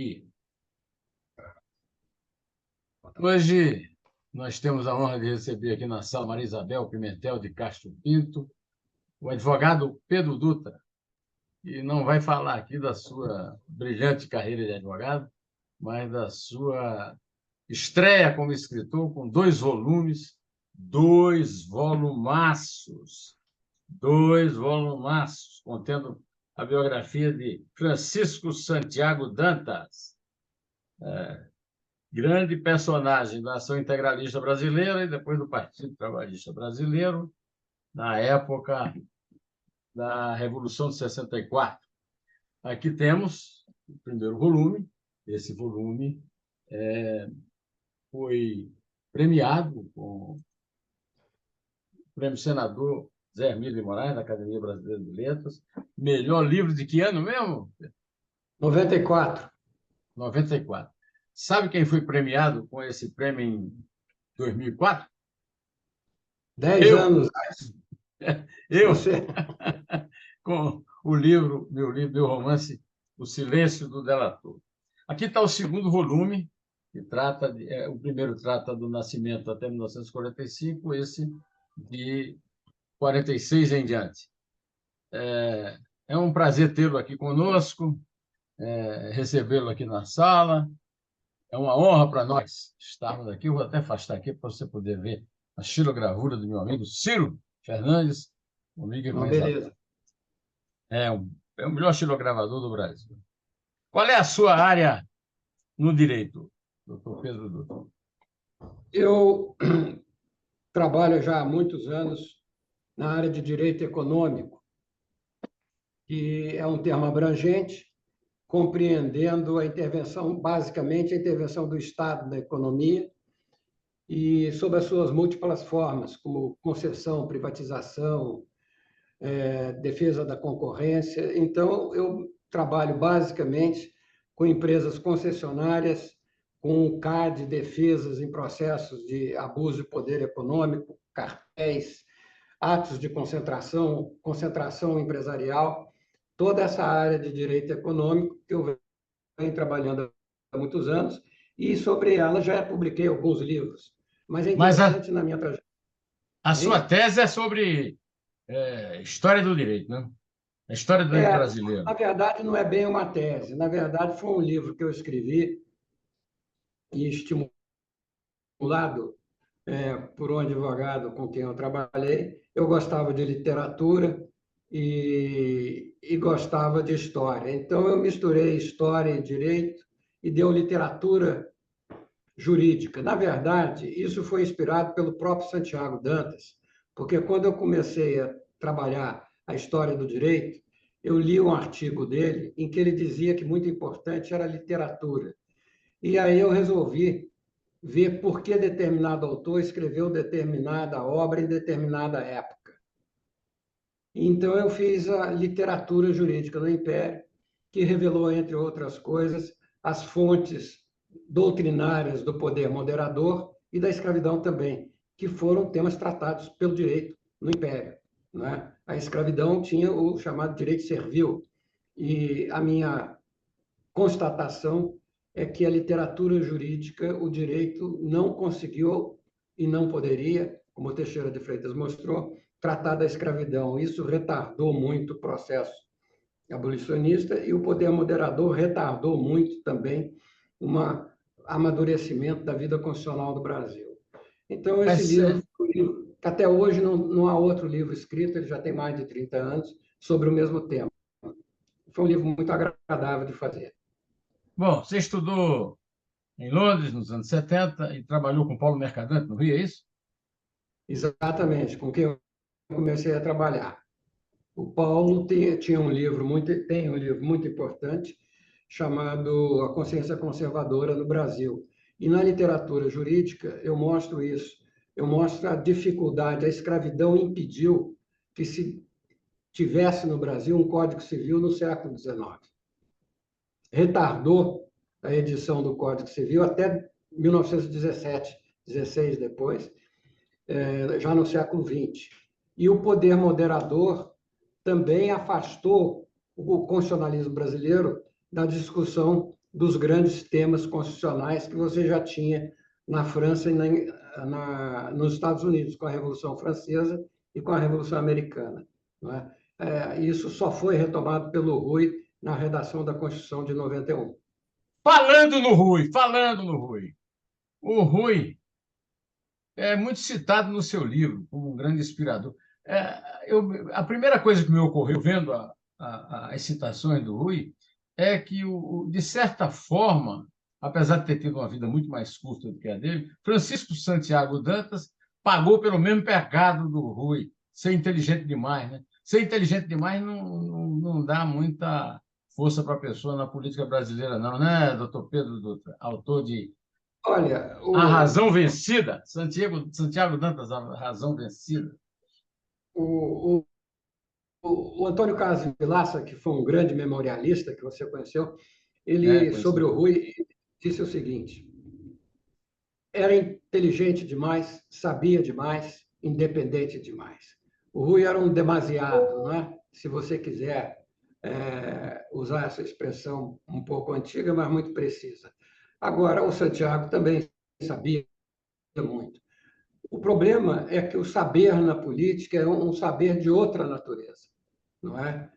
aqui. Hoje nós temos a honra de receber aqui na sala Maria Isabel Pimentel de Castro Pinto, o advogado Pedro Dutra, que não vai falar aqui da sua brilhante carreira de advogado, mas da sua estreia como escritor com 2 volumes, 2 volumaços, contendo a biografia de Francisco Santiago Dantas, grande personagem da Ação Integralista Brasileira e depois do Partido Trabalhista Brasileiro, na época da Revolução de 64. Aqui temos o primeiro volume. Esse volume foi premiado com o Prêmio Senador Zé Hermílio de Moraes, da Academia Brasileira de Letras. Melhor livro de que ano mesmo? 94. 94. Sabe quem foi premiado com esse prêmio em 2004? 10 anos. Eu, com o livro, meu romance, O Silêncio do Delator. Aqui está o segundo volume, que trata o primeiro trata do nascimento até 1945, esse de 46 em diante. É um prazer tê-lo aqui conosco, recebê-lo aqui na sala. É uma honra para nós estarmos aqui. Eu vou até afastar aqui para você poder ver a xilogravura do meu amigo Ciro Fernandes, comigo e com Beleza. é o melhor xilogravador do Brasil. Qual é a sua área no direito, doutor Pedro Dutra? Eu trabalho já há muitos anos na área de direito econômico, que é um termo abrangente, compreendendo a intervenção, basicamente, a intervenção do Estado na economia e sob as suas múltiplas formas, como concessão, privatização, defesa da concorrência. Então, eu trabalho basicamente com empresas concessionárias, com CAD, defesas em processos de abuso de poder econômico, cartéis, atos de concentração empresarial, toda essa área de direito econômico que eu venho trabalhando há muitos anos, e sobre ela já publiquei alguns livros. Mas é interessante na minha trajetória. A sua tese é sobre história do direito, né? A história do direito brasileiro. Na verdade, não é bem uma tese. Na verdade, foi um livro que eu escrevi e estimulado por um advogado com quem eu trabalhei. Eu gostava de literatura e gostava de história. Então, eu misturei história e direito e deu literatura jurídica. Na verdade, isso foi inspirado pelo próprio Santiago Dantas, porque quando eu comecei a trabalhar a história do direito, eu li um artigo dele em que ele dizia que muito importante era a literatura. E aí eu resolvi ver por que determinado autor escreveu determinada obra em determinada época. Então, eu fiz a literatura jurídica do Império, que revelou, entre outras coisas, as fontes doutrinárias do poder moderador e da escravidão também, que foram temas tratados pelo direito no Império. Não é? A escravidão tinha o chamado direito servil, e a minha constatação é que a literatura jurídica, o direito não conseguiu e não poderia, como Teixeira de Freitas mostrou, tratar da escravidão. Isso retardou muito o processo abolicionista e o poder moderador retardou muito também um amadurecimento da vida constitucional do Brasil. Então, esse livro, até hoje não há outro livro escrito, ele já tem mais de 30 anos, sobre o mesmo tema. Foi um livro muito agradável de fazer. Bom, você estudou em Londres, nos anos 70, e trabalhou com Paulo Mercadante, no Rio, é isso? Exatamente, com quem eu comecei a trabalhar. O Paulo tem um livro muito importante chamado A Consciência Conservadora no Brasil. E na literatura jurídica eu mostro isso. Eu mostro a dificuldade, a escravidão impediu que se tivesse no Brasil um Código Civil no século XIX. Retardou a edição do Código Civil até 1917, 16 depois, já no século XX. E o poder moderador também afastou o constitucionalismo brasileiro da discussão dos grandes temas constitucionais que você já tinha na França e nos Estados Unidos, com a Revolução Francesa e com a Revolução Americana. Não é? Isso só foi retomado pelo Rui na redação da Constituição de 91. Falando no Rui. O Rui é muito citado no seu livro como um grande inspirador. A primeira coisa que me ocorreu vendo as citações do Rui é que, de certa forma, apesar de ter tido uma vida muito mais curta do que a dele, Francisco Santiago Dantas pagou pelo mesmo pecado do Rui, ser inteligente demais, né? Ser inteligente demais não dá muita força para a pessoa na política brasileira, não, né, doutor Pedro Dutra, autor de Olha, A Razão Vencida, Santiago Dantas, A Razão Vencida. o, o Antônio Carlos Vilaça, que foi um grande memorialista que você conheceu, ele, sobre o Rui, disse o seguinte: era inteligente demais, sabia demais, independente demais. O Rui era um demasiado, não é? Se você quiser usar essa expressão um pouco antiga, mas muito precisa. Agora, o Santiago também sabia muito. O problema é que o saber na política é um saber de outra natureza, não é?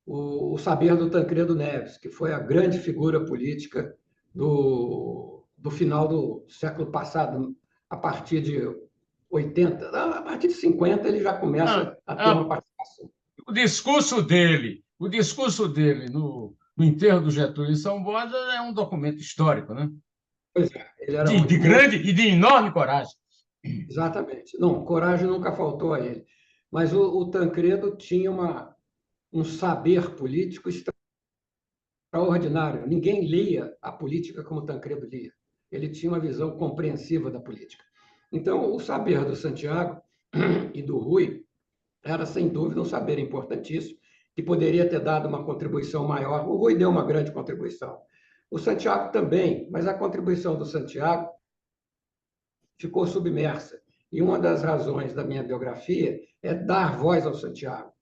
O saber do Tancredo Neves, que foi a grande figura política do final do século passado, a partir de 80, a partir de 50 ele já começa a ter uma participação. O discurso dele no enterro do Getúlio em São Borja é um documento histórico, né? Pois é, ele era de grande e de enorme coragem. Exatamente. Não, coragem nunca faltou a ele. Mas o Tancredo tinha um saber político extraordinário. Ninguém lia a política como Tancredo lia. Ele tinha uma visão compreensiva da política. Então, o saber do Santiago e do Rui era, sem dúvida, um saber importantíssimo, que poderia ter dado uma contribuição maior. O Rui deu uma grande contribuição. O Santiago também, mas a contribuição do Santiago ficou submersa. E uma das razões da minha biografia é dar voz ao Santiago,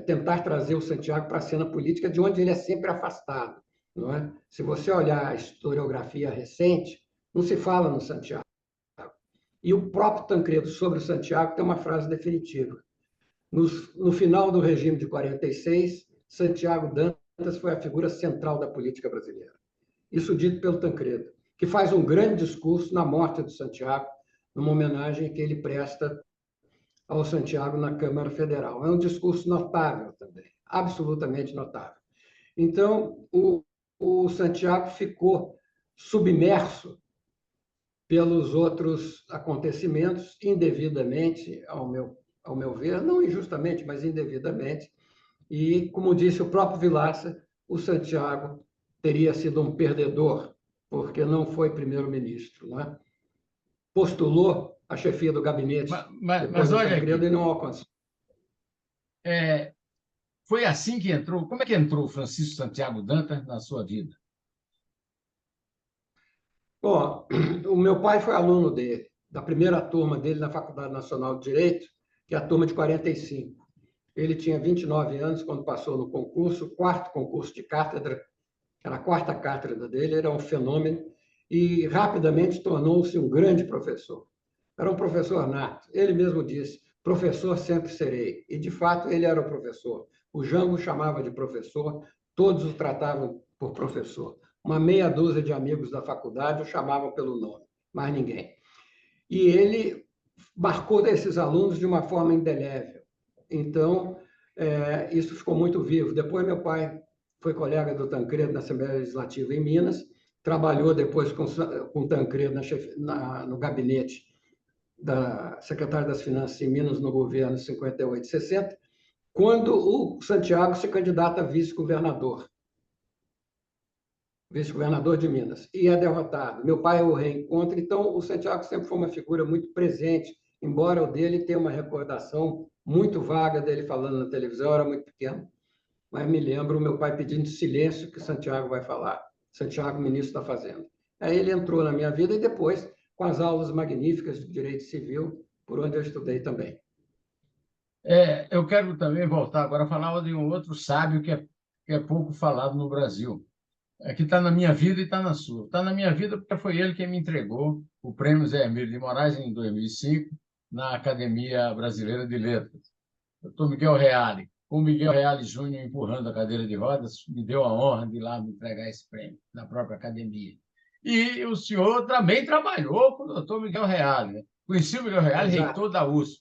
tentar trazer o Santiago para a cena política, de onde ele é sempre afastado. Não é? Se você olhar a historiografia recente, não se fala no Santiago. E o próprio Tancredo, sobre o Santiago, tem uma frase definitiva. No final do regime de 46, Santiago Dantas foi a figura central da política brasileira. Isso dito pelo Tancredo, que faz um grande discurso na morte do Santiago, numa homenagem que ele presta ao Santiago na Câmara Federal. É um discurso notável também, absolutamente notável. Então, o Santiago ficou submerso pelos outros acontecimentos, indevidamente, ao meu ver, não injustamente, mas indevidamente. E, como disse o próprio Vilaça, o Santiago teria sido um perdedor, porque não foi primeiro-ministro, né? Postulou a chefia do gabinete depois do Tancredo e não alcançou. Foi assim que entrou. Como é que entrou Francisco Santiago Dantas na sua vida? Bom, o meu pai foi aluno dele, da primeira turma dele na Faculdade Nacional de Direito, que é a turma de 45. Ele tinha 29 anos quando passou no concurso, o quarto concurso de cátedra, era a quarta cátedra dele, era um fenômeno, e rapidamente tornou-se um grande professor. Era um professor nato. Ele mesmo disse: professor sempre serei. E, de fato, ele era o professor. O Jango chamava de professor, todos o tratavam por professor. Uma meia dúzia de amigos da faculdade o chamavam pelo nome, mais ninguém. E ele marcou esses alunos de uma forma indelével. Então, isso ficou muito vivo. Depois, meu pai foi colega do Tancredo na Assembleia Legislativa em Minas, trabalhou depois com o Tancredo no gabinete da secretária das Finanças em Minas no governo 58 e 60, quando o Santiago se candidata a vice-governador de Minas, e é derrotado. Meu pai o reencontra, então o Santiago sempre foi uma figura muito presente, embora o dele tenha uma recordação muito vaga dele falando na televisão, eu era muito pequeno, mas me lembro o meu pai pedindo silêncio que o Santiago vai falar. Santiago, ministro da Fazenda. Aí ele entrou na minha vida e depois com as aulas magníficas de Direito Civil, por onde eu estudei também. Eu quero também voltar agora a falar de um outro sábio que é pouco falado no Brasil. que está na minha vida e está na sua. Está na minha vida porque foi ele quem me entregou o Prêmio Zé Emílio de Moraes em 2005 na Academia Brasileira de Letras. Doutor Miguel Reale. O Miguel Reale Júnior, empurrando a cadeira de rodas, me deu a honra de ir lá me entregar esse prêmio, na própria academia. E o senhor também trabalhou com o doutor Miguel Reale. Né? Conheci o Miguel Reale, Exato. reitor da USP.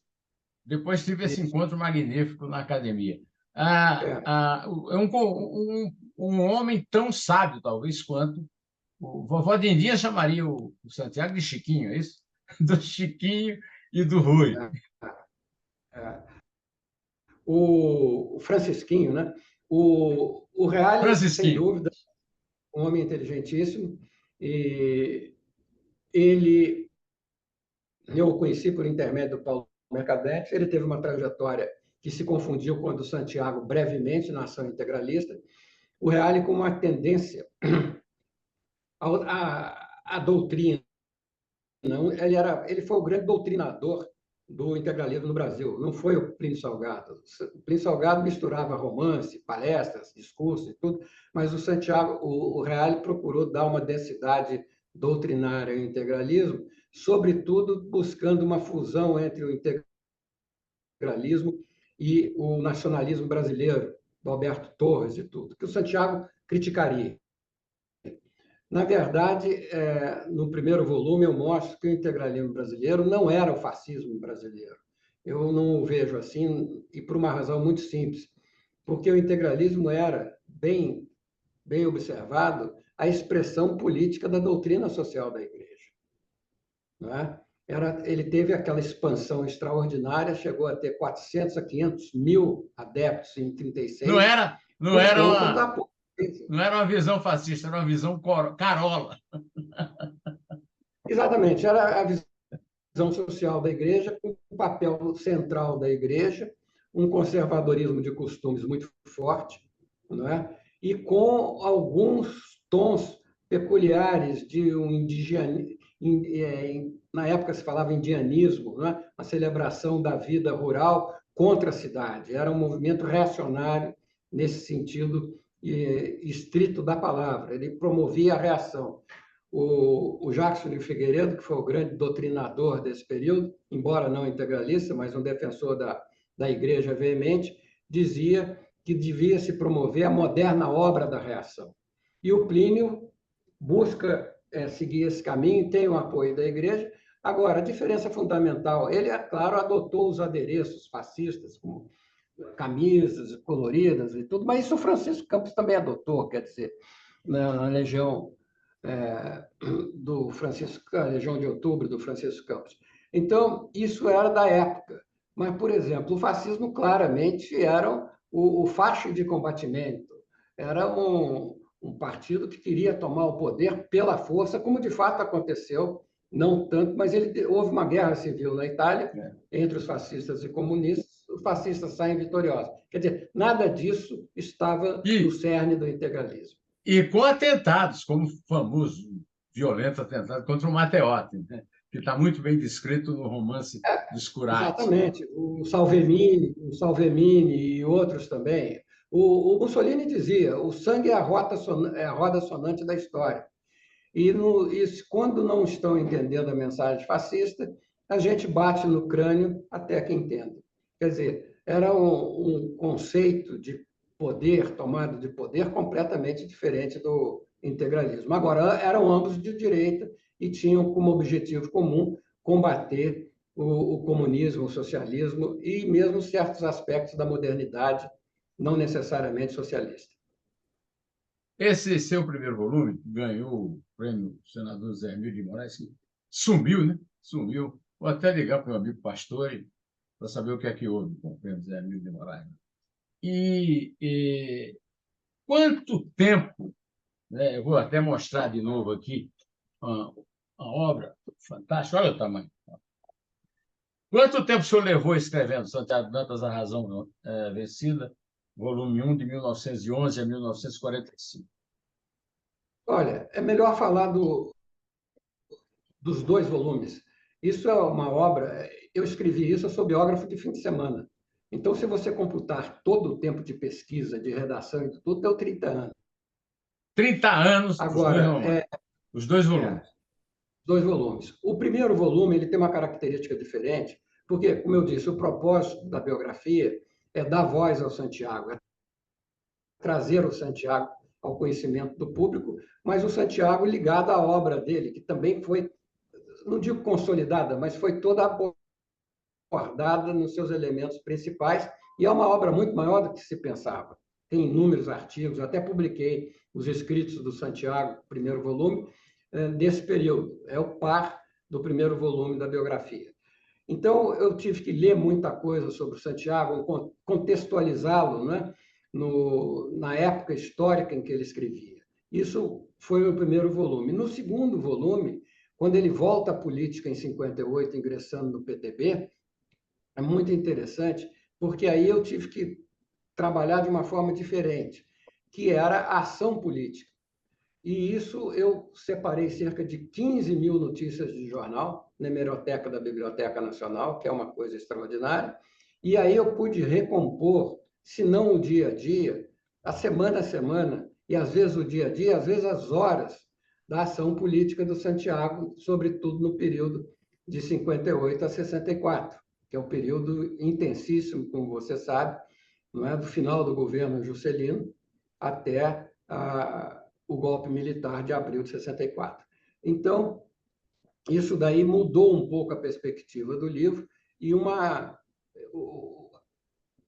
Depois tive esse Isso. encontro magnífico na academia. É, É um homem tão sábio, talvez, quanto o vovó Dindinha chamaria o Santiago de Chiquinho, é isso? Do Chiquinho e do Rui. é, é. O Francisquinho, né? O Reale, sem Francisquinho. dúvida, um homem inteligentíssimo, e ele, eu o conheci por intermédio do Paulo Mercadante, ele teve uma trajetória que se confundiu com a do Santiago brevemente na ação integralista, o Reale com uma tendência à doutrina. Não, ele foi o grande doutrinador do integralismo no Brasil, não foi o Plínio Salgado. O Plínio Salgado misturava romance, palestras, discurso e tudo, mas o Santiago, o Reale procurou dar uma densidade doutrinária ao integralismo, sobretudo buscando uma fusão entre o integralismo e o nacionalismo brasileiro, do Alberto Torres e tudo, que o Santiago criticaria. Na verdade, no primeiro volume, eu mostro que o integralismo brasileiro não era o fascismo brasileiro. Eu não o vejo assim, e por uma razão muito simples, porque o integralismo era, bem observado, a expressão política da doutrina social da Igreja. Não é? Ele teve aquela expansão extraordinária, chegou a ter 400 a 500 mil adeptos em Não 36, era, não por era conta uma, da potência. não era uma visão fascista, era uma visão carola. Exatamente, era a visão social da igreja, com o papel central da igreja, um conservadorismo de costumes muito forte, não é? E com alguns tons peculiares de um indigenismo, na época se falava indianismo, não é? Uma celebração da vida rural contra a cidade. Era um movimento reacionário nesse sentido estrito da palavra. Ele promovia a reação. O Jackson de Figueiredo, que foi o grande doutrinador desse período, embora não integralista, mas um defensor da igreja veemente, dizia que devia se promover a moderna obra da reação. E o Plínio busca seguir esse caminho, tem o apoio da igreja. Agora, a diferença fundamental, ele, é claro, adotou os adereços fascistas, como camisas coloridas e tudo, mas isso o Francisco Campos também adotou, quer dizer, na Legião do Francisco, a Legião de Outubro do Francisco Campos. Então, isso era da época. Mas, por exemplo, o fascismo claramente era o facho de combatimento, era um partido que queria tomar o poder pela força, como de fato aconteceu, não tanto, mas houve uma guerra civil na Itália entre os fascistas e comunistas, os fascistas saem vitoriosos. Quer dizer, nada disso estava no cerne do integralismo. E com atentados, como o famoso violento atentado contra o Matteotti, né? Que está muito bem descrito no romance dos Curati. Exatamente. O Salvemini e outros também. O Mussolini dizia: o sangue é a roda sonante da história. E quando não estão entendendo a mensagem fascista, a gente bate no crânio até que entenda. Quer dizer, era um conceito de poder, tomada de poder, completamente diferente do integralismo. Agora, eram ambos de direita e tinham como objetivo comum combater o comunismo, o socialismo e mesmo certos aspectos da modernidade, não necessariamente socialista. Esse seu primeiro volume ganhou o prêmio senador Zé Emílio de Moraes, que sumiu, né? Sumiu. Vou até ligar para o meu amigo Pastore para saber o que é que houve com o prêmio Zé Emílio de Moraes. E quanto tempo, né? Eu vou até mostrar de novo aqui uma obra fantástica, olha o tamanho. Quanto tempo o senhor levou escrevendo Santiago Dantas, A Razão Vencida, volume 1, de 1911 a 1945? Olha, é melhor falar dos dois volumes. Isso é uma obra, eu escrevi isso, eu sou biógrafo de fim de semana. Então, se você computar todo o tempo de pesquisa, de redação e tudo, deu 30 anos. 30 anos, os dois Agora, romances, os dois é, volumes. 2 volumes. O primeiro volume ele tem uma característica diferente, porque, como eu disse, o propósito da biografia é dar voz ao Santiago, é trazer o Santiago ao conhecimento do público, mas o Santiago ligado à obra dele, que também foi, não digo consolidada, mas foi toda abordada nos seus elementos principais, e é uma obra muito maior do que se pensava. Tem inúmeros artigos, até publiquei os escritos do Santiago, primeiro volume, desse período. É o par do primeiro volume da biografia. Então, eu tive que ler muita coisa sobre o Santiago, contextualizá-lo, né, na época histórica em que ele escrevia. Isso foi o primeiro volume. No segundo volume, quando ele volta à política em 58, ingressando no PTB, é muito interessante, porque aí eu tive que trabalhar de uma forma diferente, que era a ação política. E isso eu separei cerca de 15 mil notícias de jornal na hemeroteca da Biblioteca Nacional, que é uma coisa extraordinária, e aí eu pude recompor, se não o dia a dia, a semana, e às vezes o dia a dia, às vezes as horas da ação política do Santiago, sobretudo no período de 58 a 64, que é um período intensíssimo, como você sabe, não é? Do final do governo Juscelino até o golpe militar de abril de 64. Então, isso daí mudou um pouco a perspectiva do livro e,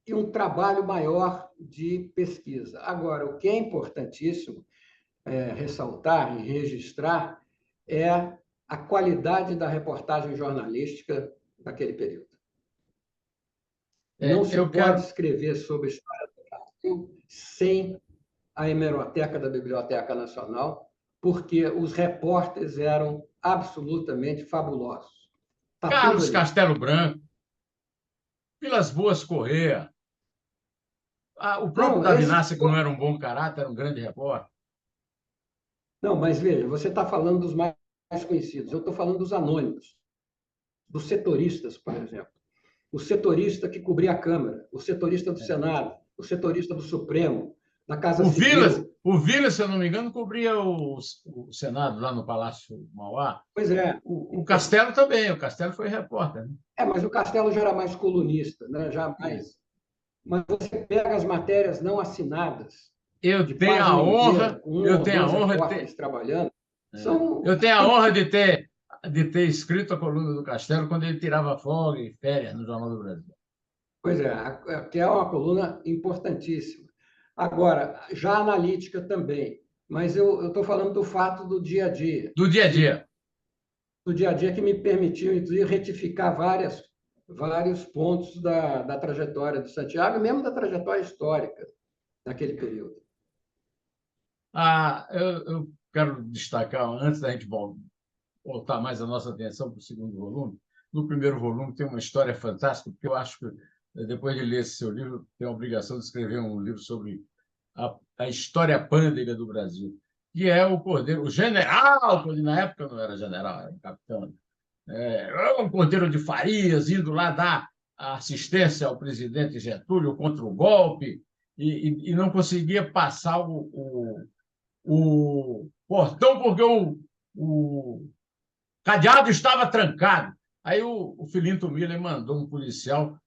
e um trabalho maior de pesquisa. Agora, o que é importantíssimo ressaltar e registrar é a qualidade da reportagem jornalística daquele período. Não se Eu pode quero. escrever sobre a história do Brasil sem a hemeroteca da Biblioteca Nacional, porque os repórteres eram absolutamente fabulosos. Está tudo Carlos ali. Castelo Branco, Vilas Boas Corrêa, o próprio Não, Davi esses. Nasser, que não era um bom caráter, era um grande repórter. Não, mas veja, você está falando dos mais conhecidos. Eu estou falando dos anônimos, dos setoristas, por exemplo. O setorista que cobria a Câmara, o setorista do Senado, o setorista do Supremo, da Casa Civil. O Vilas, se eu não me engano, cobria o Senado lá no Palácio Mauá. Pois é. O Castelo também, o Castelo foi repórter. Né? Mas o Castelo já era mais colunista, né? Já mais. Mas você pega as matérias não assinadas, de Eu tenho a página inteira, honra, com um eu ou tenho a dois honra de ter, repórteres trabalhando, são. eu tenho a honra de ter escrito a coluna do Castelo quando ele tirava folga e férias no Jornal do Brasil. Pois é, que é uma coluna importantíssima. Agora, já analítica também, mas eu estou falando do fato do dia a dia, Do dia a dia. do dia a dia que me permitiu, inclusive, retificar vários pontos da trajetória do Santiago, mesmo da trajetória histórica daquele período. Eu quero destacar, antes da gente voltar mais a nossa atenção para o segundo volume, no primeiro volume tem uma história fantástica, porque eu acho que, depois de ler esse seu livro, tenho a obrigação de escrever um livro sobre a história pândega do Brasil, que é o Cordeiro, o general, porque na época não era general, era um capitão, o Cordeiro de Farias, indo lá dar assistência ao presidente Getúlio contra o golpe, e não conseguia passar o portão porque o cadeado estava trancado. Aí o Filinto Miller mandou um policial,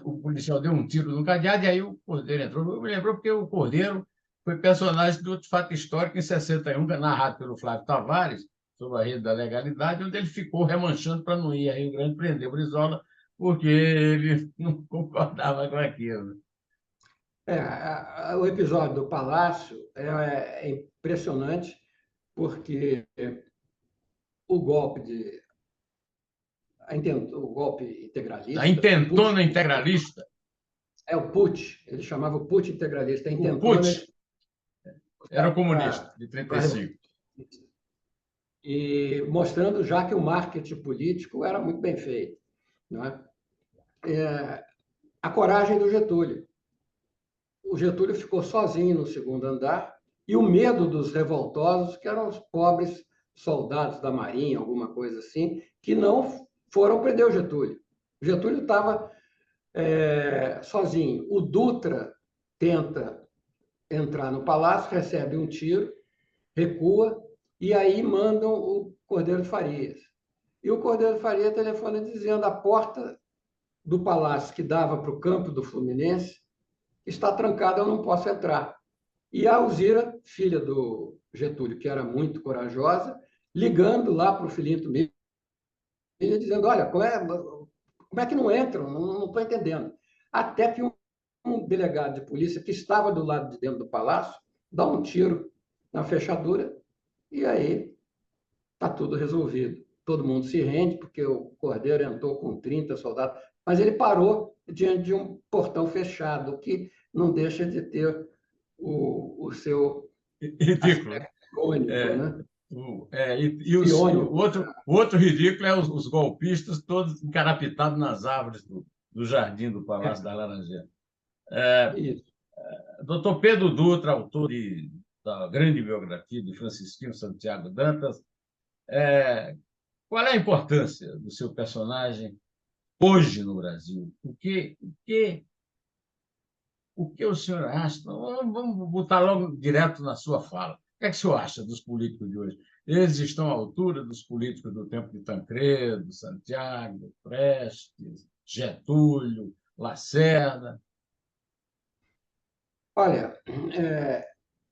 o policial deu um tiro no cadeado e aí o Cordeiro entrou. Eu me lembrou porque o Cordeiro foi personagem do outro fato histórico em 61, narrado pelo Flávio Tavares, sobre a rede da legalidade, onde ele ficou remanchando para não ir a Rio Grande prender o Brizola, porque ele não concordava com aquilo. O episódio do Palácio é impressionante, porque o golpe o golpe A integralista, intentona integralista, o putsch, ele chamava o putsch integralista, a o intentona Putsch, era o comunista, de para 35. e mostrando já que o marketing político era muito bem feito. Não é? A coragem do Getúlio. O Getúlio ficou sozinho no segundo andar e o medo dos revoltosos, que eram os pobres soldados da Marinha, alguma coisa assim, que não foram prender o Getúlio. O Getúlio estava sozinho. O Dutra tenta entrar no palácio, recebe um tiro recua, e aí mandam o Cordeiro de Farias. E o Cordeiro de Farias telefona dizendo: a porta do palácio que dava para o campo do Fluminense está trancada, eu não posso entrar. E a Alzira, filha do Getúlio, que era muito corajosa, ligando lá para o Filinto Milho, dizendo: olha, como é que não entram? Não estou entendendo. Até que um delegado de polícia que estava do lado de dentro do palácio dá um tiro na fechadura e aí está tudo resolvido. Todo mundo se rende, porque o Cordeiro entrou com 30 soldados, mas ele parou diante de um portão fechado, que não deixa de ter o seu Ridículo. aspecto icônico, É, né? o Iônico. outro ridículo é os golpistas todos encarapitados nas árvores do jardim do Palácio da Laranjeira. Isso. Dr. Pedro Dutra, autor da grande biografia de Francisquinho Santiago Dantas, qual é a importância do seu personagem hoje no Brasil? O que o senhor acha? Vamos botar logo direto na sua fala. O que é que o senhor acha dos políticos de hoje? Eles estão à altura dos políticos do tempo de Tancredo, Santiago, Prestes, Getúlio, Lacerda? Olha,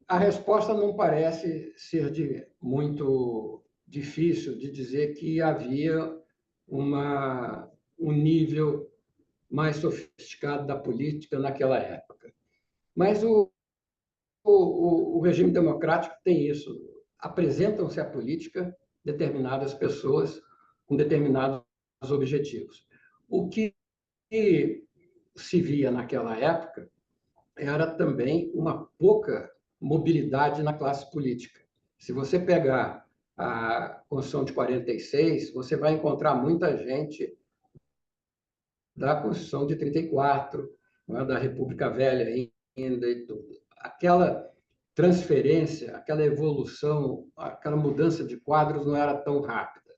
a resposta não parece ser muito difícil de dizer que havia um nível mais sofisticado da política naquela época. Mas o regime democrático tem isso. Apresentam-se à política determinadas pessoas com determinados objetivos. O que se via naquela época era também uma pouca mobilidade na classe política. Se você pegar a Constituição de 46, você vai encontrar muita gente da Constituição de 34, não é? Da República Velha ainda e tudo. Aquela transferência, aquela evolução, aquela mudança de quadros não era tão rápida.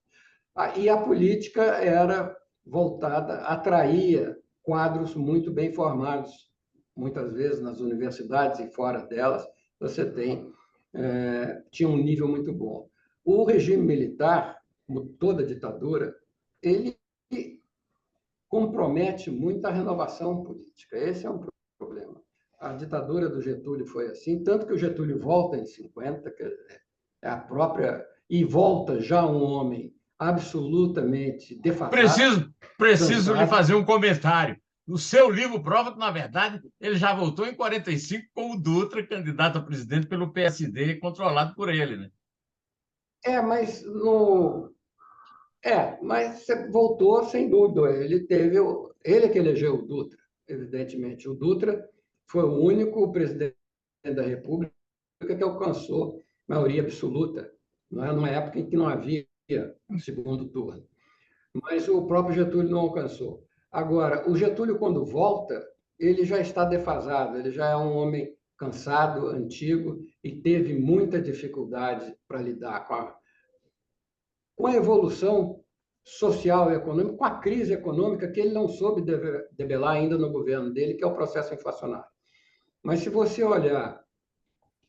E a política era voltada, atraía quadros muito bem formados, muitas vezes nas universidades e fora delas, você tinha um nível muito bom. O regime militar, como toda ditadura, ele compromete muito a renovação política. Esse é um problema. A ditadura do Getúlio foi assim, tanto que o Getúlio volta em 50, que é a própria, e volta já um homem absolutamente defasado, Preciso lhe cansado. fazer um comentário. O seu livro prova que, na verdade, ele já voltou em 45 como Dutra, candidato a presidente pelo PSD, controlado por ele, né? Mas mas voltou sem dúvida. Ele que elegeu o Dutra, evidentemente. O Dutra foi o único presidente da República que alcançou maioria absoluta, não é? Numa época em que não havia segundo turno. Mas o próprio Getúlio não alcançou. Agora, o Getúlio, quando volta, ele já está defasado, ele já é um homem cansado, antigo, e teve muita dificuldade para lidar com a evolução social e econômica, com a crise econômica que ele não soube debelar ainda no governo dele, que é o processo inflacionário. Mas se você olhar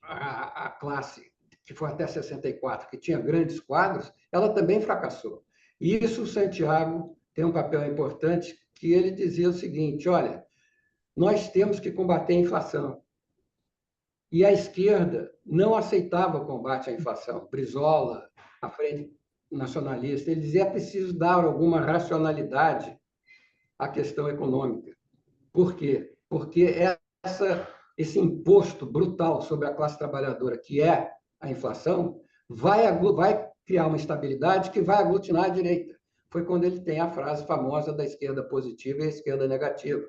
a classe que foi até 64, que tinha grandes quadros, ela também fracassou. E isso o Santiago tem um papel importante, que ele dizia o seguinte: olha, nós temos que combater a inflação. E a esquerda não aceitava o combate à inflação. Brizola, a Frente Nacionalista, ele dizia: é preciso dar alguma racionalidade à questão econômica. Por quê? Porque esse imposto brutal sobre a classe trabalhadora, que é a inflação, vai criar uma estabilidade que vai aglutinar a direita. Foi quando ele tem a frase famosa da esquerda positiva e a esquerda negativa.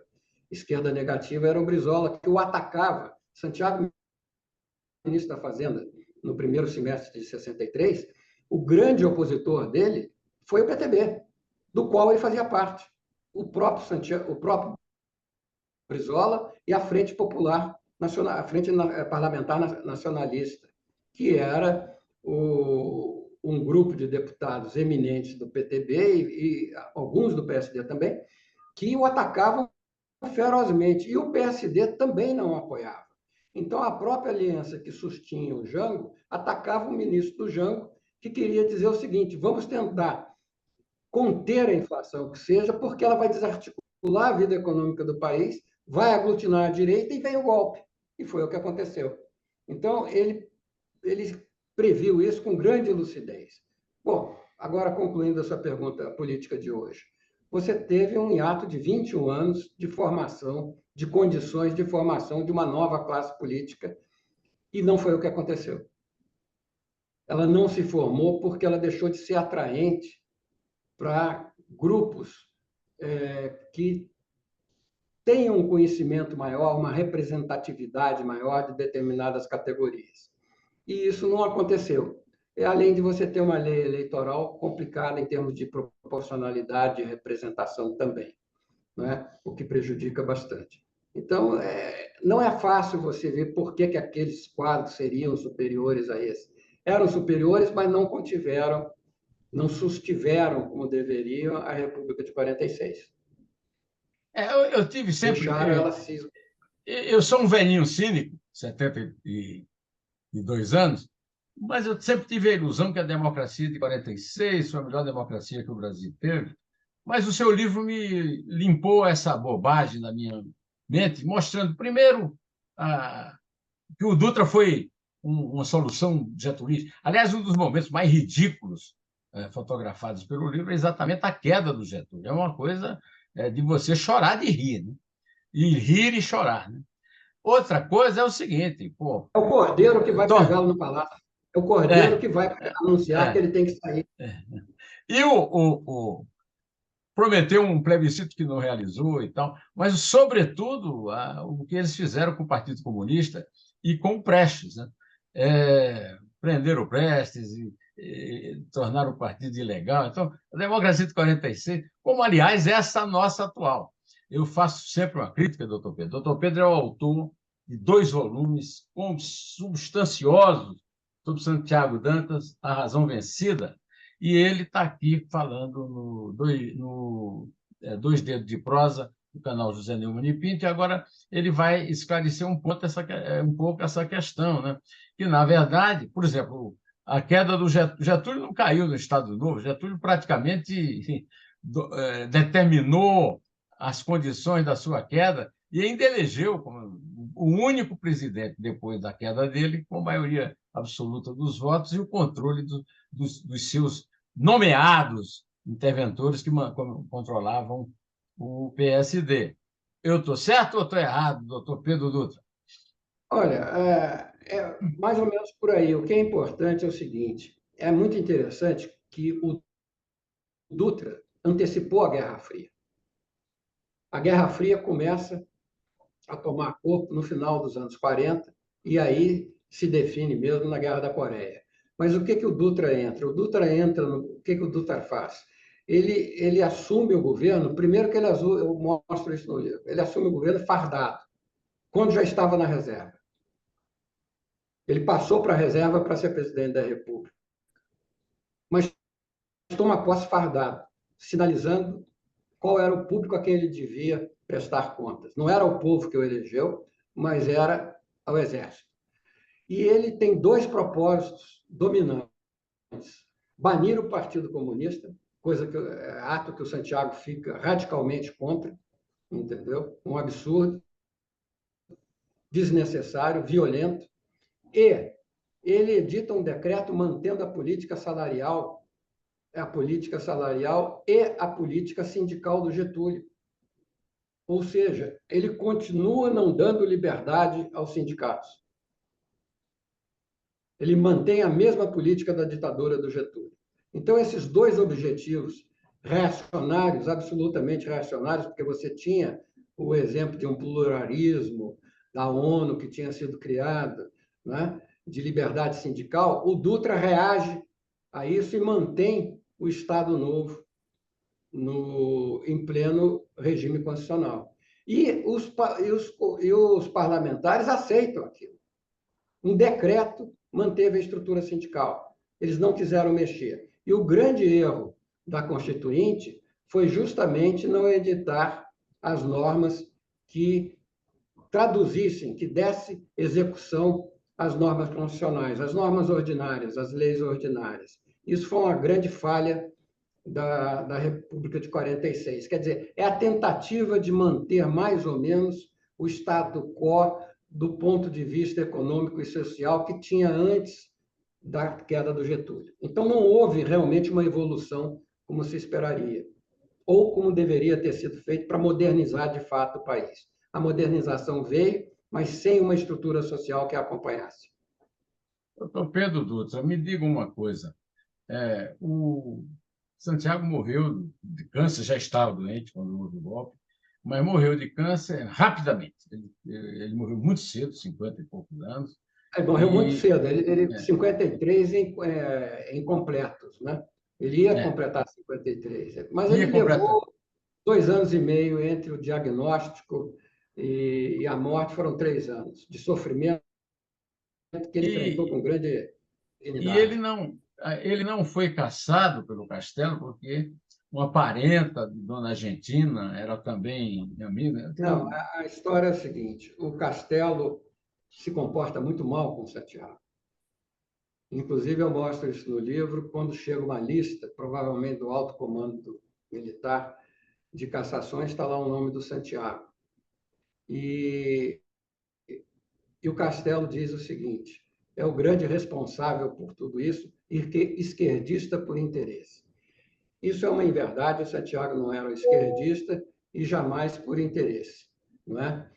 Esquerda negativa era o Brizola, que o atacava. Santiago, ministro da Fazenda, no primeiro semestre de 63, o grande opositor dele foi o PTB, do qual ele fazia parte. O próprio Brizola e a Frente Popular Nacional, a Frente Parlamentar Nacionalista, que era um grupo de deputados eminentes do PTB e alguns do PSD também, que o atacavam ferozmente. E o PSD também não apoiava. Então, a própria aliança que sustinha o Jango atacava o ministro do Jango, que queria dizer o seguinte: vamos tentar conter a inflação que seja, porque ela vai desarticular a vida econômica do país, vai aglutinar a direita e vem o golpe. E foi o que aconteceu. Então, ele previu isso com grande lucidez. Bom, agora concluindo a sua pergunta política de hoje. Você teve um hiato de 21 anos de formação, de condições de formação de uma nova classe política, e não foi o que aconteceu. Ela não se formou porque ela deixou de ser atraente para grupos que tenham um conhecimento maior, uma representatividade maior de determinadas categorias. E isso não aconteceu. Além de você ter uma lei eleitoral complicada em termos de proporcionalidade e representação também, não é? O que prejudica bastante. Então, não é fácil você ver por que aqueles quadros seriam superiores a esse. Eram superiores, mas não contiveram, não sustiveram como deveriam a República de 46. Eu tive sempre. Deixaram ela se. Eu sou um velhinho cínico, 72 anos, mas eu sempre tive a ilusão que a democracia de 46 foi a melhor democracia que o Brasil teve. Mas o seu livro me limpou essa bobagem na minha mente, mostrando, primeiro, que o Dutra foi uma solução getulista. Aliás, um dos momentos mais ridículos fotografados pelo livro é exatamente a queda do Getúlio. É uma coisa de você chorar de rir, né? E rir e chorar, né? Outra coisa é o seguinte, pô. É o cordeiro que vai pegá-lo no palácio. É o cordeiro que vai anunciar que ele tem que sair. E prometeu um plebiscito que não realizou e tal, mas, sobretudo, o que eles fizeram com o Partido Comunista e com o Prestes, né? Prenderam o Prestes e tornaram o partido ilegal. Então, a democracia de 46, como, aliás, essa nossa atual. Eu faço sempre uma crítica, doutor Pedro. Doutor Pedro é o autor de 2 volumes substanciosos sobre Santiago Dantas, A Razão Vencida, e ele está aqui falando no Dois Dedos de Prosa, do canal José Neumann e Pinto, e agora ele vai esclarecer um pouco essa questão, né? Que, na verdade, por exemplo, a queda do Getúlio não caiu no Estado Novo, Getúlio praticamente determinou as condições da sua queda e ainda elegeu como o único presidente, depois da queda dele, com maioria absoluta dos votos e o controle dos seus nomeados interventores que controlavam o PSD. Eu estou certo ou estou errado, doutor Pedro Dutra? Olha, mais ou menos por aí. O que é importante é o seguinte: é muito interessante que o Dutra antecipou a Guerra Fria. A Guerra Fria começa a tomar corpo no final dos anos 40 e aí se define mesmo na Guerra da Coreia. Mas o que o Dutra entra? O que o Dutra faz? Ele assume o governo, primeiro que eu mostro isso no livro, ele assume o governo fardado, quando já estava na reserva. Ele passou para a reserva para ser presidente da República. Mas toma posse fardado, sinalizando qual era o público a quem ele devia prestar contas. Não era o povo que o elegeu, mas era o Exército. E ele tem 2 propósitos dominantes: banir o Partido Comunista, ato que o Santiago fica radicalmente contra, entendeu? Um absurdo, desnecessário, violento, e ele edita um decreto mantendo a política salarial e a política sindical do Getúlio. Ou seja, ele continua não dando liberdade aos sindicatos. Ele mantém a mesma política da ditadura do Getúlio. Então, esses 2 objetivos reacionários, absolutamente reacionários, porque você tinha o exemplo de um pluralismo da ONU que tinha sido criado, né, de liberdade sindical, o Dutra reage a isso e mantém o Estado Novo em pleno regime constitucional. E os parlamentares aceitam aquilo. Um decreto manteve a estrutura sindical. Eles não quiseram mexer. E o grande erro da Constituinte foi justamente não editar as normas que traduzissem, que desse execução às normas constitucionais, às normas ordinárias, às leis ordinárias. Isso foi uma grande falha da República de 46. Quer dizer, é a tentativa de manter mais ou menos o status quo do ponto de vista econômico e social que tinha antes da queda do Getúlio. Então, não houve realmente uma evolução como se esperaria, ou como deveria ter sido feito para modernizar de fato o país. A modernização veio, mas sem uma estrutura social que a acompanhasse. Doutor Pedro Dutra, me diga uma coisa. O Santiago morreu de câncer, já estava doente quando houve o golpe, mas morreu de câncer rapidamente. Ele morreu muito cedo, 50 e poucos anos. Ele morreu muito cedo, ele 53 incompletos, né? Ele ia completar 53, mas ele levou 2 anos e meio entre o diagnóstico e a morte, foram 3 anos de sofrimento que ele enfrentou com grande dignidade. E ele não foi caçado pelo Castelo porque uma parenta de Dona Argentina era também amiga. Não, a história é a seguinte: o Castelo se comporta muito mal com o Santiago. Inclusive, eu mostro isso no livro, quando chega uma lista, provavelmente do alto comando militar, de cassações, está lá o nome do Santiago. E o Castelo diz o seguinte: é o grande responsável por tudo isso e esquerdista por interesse. Isso é uma inverdade, o Santiago não era um esquerdista e jamais por interesse. Não é?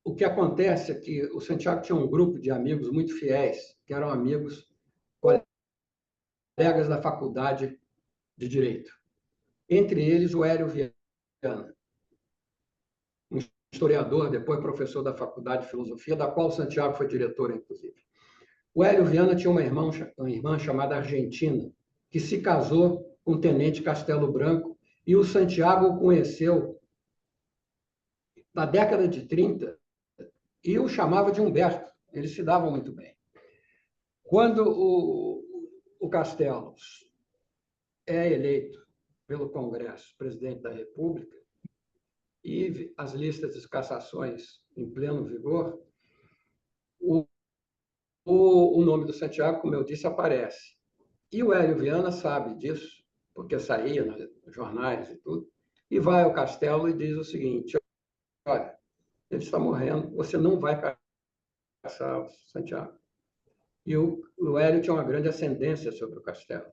O que acontece é que o Santiago tinha um grupo de amigos muito fiéis, que eram amigos, colegas da faculdade de Direito. Entre eles, o Hélio Viana, um historiador, depois professor da Faculdade de Filosofia, da qual o Santiago foi diretor, inclusive. O Hélio Viana tinha uma irmã chamada Argentina, que se casou com o tenente Castelo Branco, e o Santiago o conheceu na década de 30 e o chamava de Humberto. Eles se davam muito bem. Quando o Castelo é eleito pelo Congresso presidente da República e as listas de cassações em pleno vigor, o nome do Santiago, como eu disse, aparece. E o Hélio Viana sabe disso, porque saía nos jornais e tudo, e vai ao Castelo e diz o seguinte: olha, ele está morrendo, você não vai caçar o Santiago. E o Hélio tinha uma grande ascendência sobre o Castelo.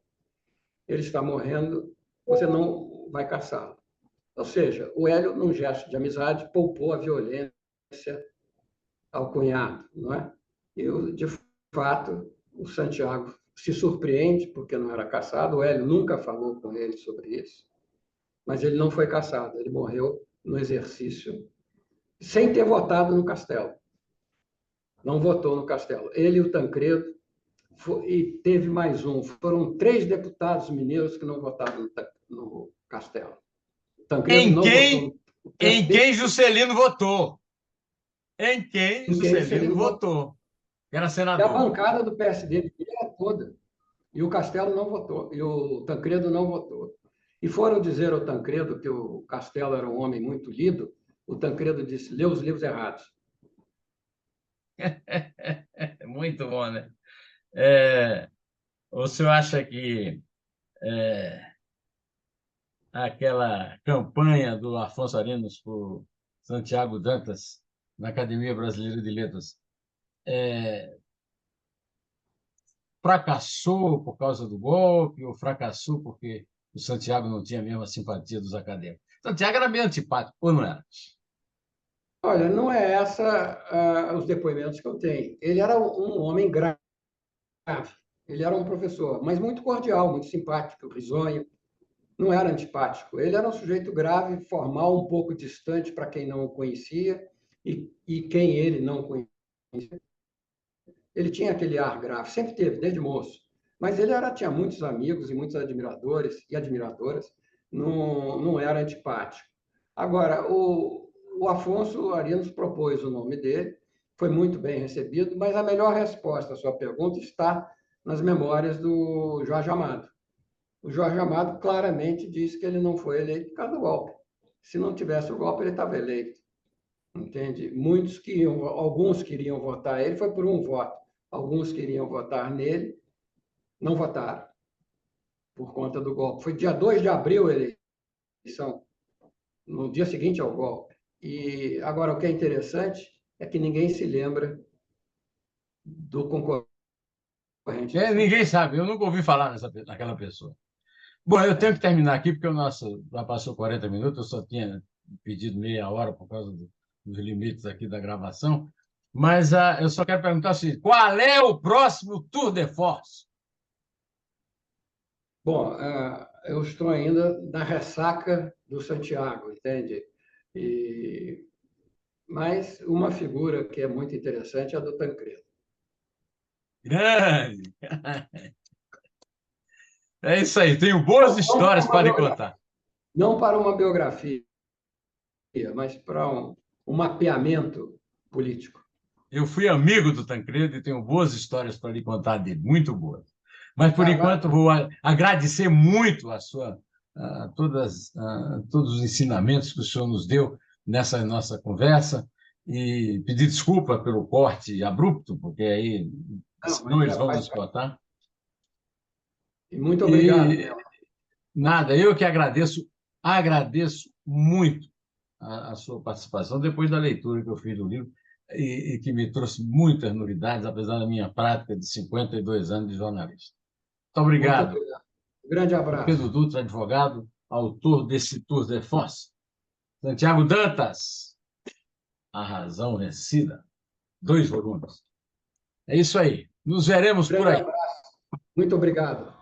Ele está morrendo, você não vai caçá-lo. Ou seja, o Hélio, num gesto de amizade, poupou a violência ao cunhado, não é? E, de fato, o Santiago se surpreende, porque não era caçado, o Hélio nunca falou com ele sobre isso, mas ele não foi caçado, ele morreu no exercício, sem ter votado no Castelo. Não votou no Castelo. Ele e o Tancredo, e teve mais um. Foram 3 deputados mineiros que não votaram no Castelo. Tancredo não votou. Em quem Juscelino votou? Em quem Juscelino votou? Era senador. E a bancada do PSD era toda. E o Castelo não votou. E o Tancredo não votou. E foram dizer ao Tancredo que o Castelo era um homem muito lido. O Tancredo disse: lê os livros errados. Muito bom, né? O senhor acha que aquela campanha do Afonso Arinos por Santiago Dantas na Academia Brasileira de Letras fracassou por causa do golpe ou fracassou porque o Santiago não tinha a mesma simpatia dos acadêmicos? Santiago era meio antipático, ou não era? Olha, não é essa os depoimentos que eu tenho. Ele era um homem grave. Ele era um professor, mas muito cordial, muito simpático, risonho. Não era antipático. Ele era um sujeito grave, formal, um pouco distante para quem não o conhecia e quem ele não conhecia. Ele tinha aquele ar grave, sempre teve, desde moço. Mas ele tinha muitos amigos e muitos admiradores e admiradoras, não era antipático. Agora, o Afonso Arinos propôs o nome dele, foi muito bem recebido, mas a melhor resposta à sua pergunta está nas memórias do Jorge Amado. O Jorge Amado claramente disse que ele não foi eleito por causa do golpe. se não tivesse o golpe, ele estava eleito. Entende? Alguns queriam votar ele, foi por um voto. Alguns queriam votar nele, não votaram por conta do golpe. Foi dia 2 de abril a eleição, no dia seguinte ao golpe. E agora o que é interessante é que ninguém se lembra do concorrente. Ninguém sabe, eu nunca ouvi falar naquela pessoa. Bom, eu tenho que terminar aqui, porque o nosso já passou 40 minutos, eu só tinha pedido meia hora por causa dos limites aqui da gravação. Mas eu só quero perguntar assim: qual é o próximo Tour de Force? Bom, eu estou ainda na ressaca do Santiago, entende? Mas uma figura que é muito interessante é a do Tancredo. Grande! É isso aí, tenho boas histórias para lhe contar. Não para uma biografia, mas para um mapeamento político. Eu fui amigo do Tancredo e tenho boas histórias para lhe contar dele, muito boas. Mas, por enquanto, vou agradecer muito todos os ensinamentos que o senhor nos deu nessa nossa conversa e pedir desculpa pelo corte abrupto, porque aí senão eles vão nos cortar. E muito obrigado. Nada, eu que agradeço muito a sua participação depois da leitura que eu fiz do livro e que me trouxe muitas novidades, apesar da minha prática de 52 anos de jornalista. Muito obrigado. Muito obrigado. Grande abraço. Pedro Dutra, advogado, autor desse Tour de Force. Santiago Dantas, A Razão Vencida, 2 volumes. É isso aí. Nos veremos por aí. Abraço. Muito obrigado.